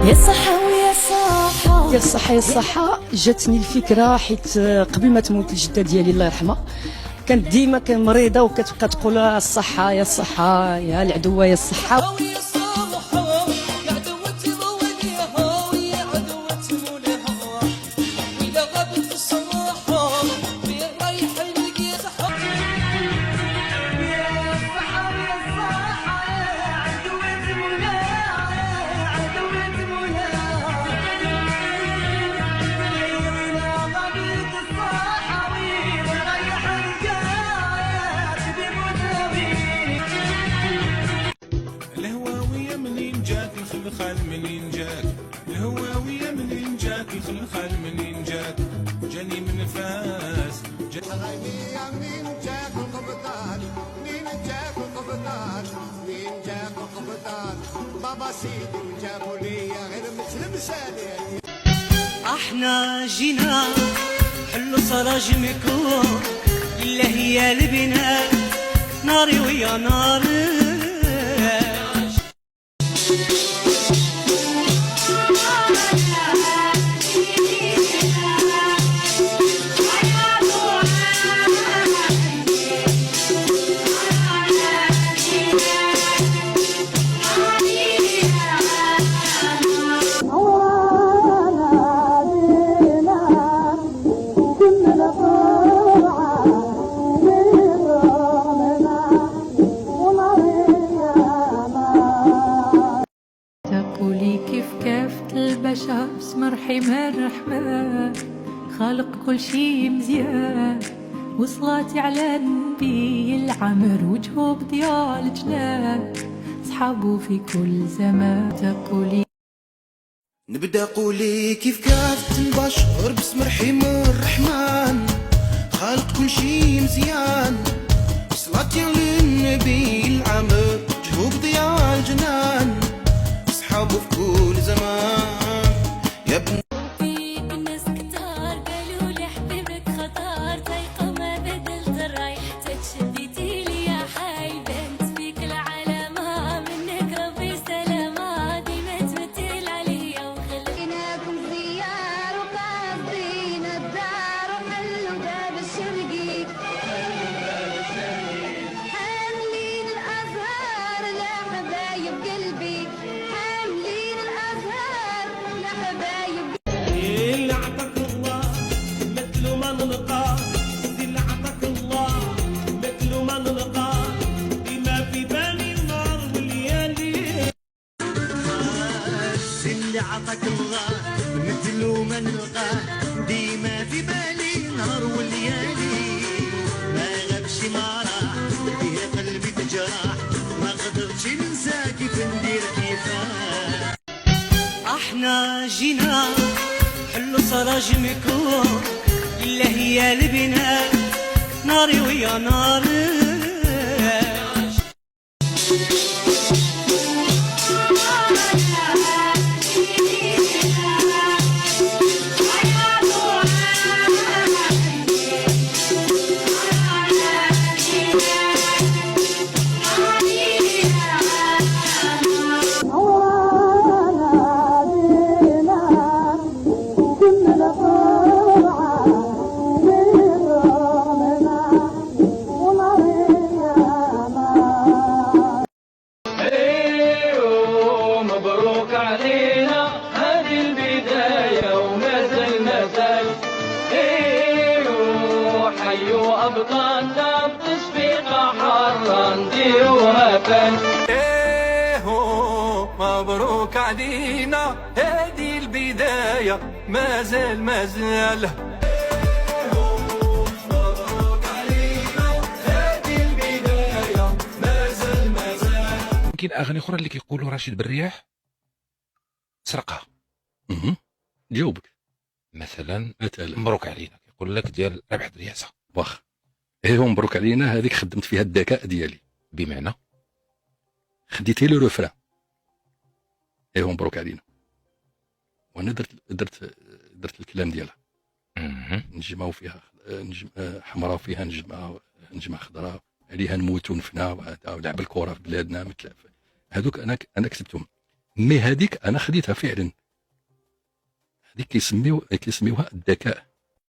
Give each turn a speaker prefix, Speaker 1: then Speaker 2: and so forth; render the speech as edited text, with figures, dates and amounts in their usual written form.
Speaker 1: يا الصحة ويا الصحة
Speaker 2: يا الصحة يا الصحة. جاتني الفكرة حيت قبل ما تموت الجدة ديالي الله يرحمها كانت ديما مريضة وكتبقى تقول الصحة يا الصحة يا العدوة يا الصحة.
Speaker 3: الهواوية منين جاك الخلخال منين جاك الهواوية منين جاك الخلخال منين جاك جاني من فاس
Speaker 4: منين جاك القبطان منين جاك القبطان منين جاك القبطان بابا سيدي وجابوا لي غير مثل مثالي.
Speaker 5: احنا جينا حلو سراجمكم لله يا البنات ناري ويا ناري.
Speaker 1: تقولي كيف كافة البشر بسم الرحمن الرحمن خالق كل شي مزيان وصلاتي على النبي العمر وجهه بضياء الجنان صحابه في كل زمان. تقولي
Speaker 5: نبدا قولي كيف كافة البشر بسم الرحمن الرحمن خالق كل شي مزيان صلاتي على النبي العمر وجهه بضياء الجنان صحابه في كل زمان يا ابن
Speaker 1: فيك الناس كتار قالوا لي حبيبك خطار طايقة ما بدلت الراي تشديتي لي يا حي بنت فيك العلامة منك ربي سلامة ديما تمثل عليا وخليناكم زيار وقاصدين الدار وحلوا باب الشرقي حاملين الأزهار لحبايب قلبي حاملين الأزهار لحبايب
Speaker 5: اللي عطاك الله مثل ما نلقى اللي عطاك الله مثل ما نلقى بما في بالي النار والليالي اللي عطاك الله مثل ما نلقى ديما في بالي النهار والليالي ما غابش ما راح فيه قلبي تجرح ما قدرتش ننسى كيف ندير كيفاه. احنا جينا حلو سراجمكم لله يا البنات ناري ويا ناري.
Speaker 6: مبروك علينا هذه البداية ومازال مازال حيوا أبطالنا بتصفيقة حارة نديروها فن.
Speaker 3: مبروك علينا هذه البداية مازال مازال
Speaker 7: كاين اغاني اخرى اللي كيقولوا رشيد بالرياح سرقها.
Speaker 8: جاوبك
Speaker 7: مثلا مبروك علينا كيقول لك ديال ربح الرياسه
Speaker 8: واخا هو مبروك علينا هذيك خدمت فيها الذكاء ديالي
Speaker 7: بمعنى
Speaker 8: خديتي لي رفران هو مبروك علينا وانا درت الكلام ديالها نجمه فيها حمراء وفيها نجمه خضراء عليها نموت ونفنى ولعب الكره في بلادنا مثل هذوك انا كتبتهم مي هذيك انا خديتها فعلا، هذيك كيسميوها الذكاء.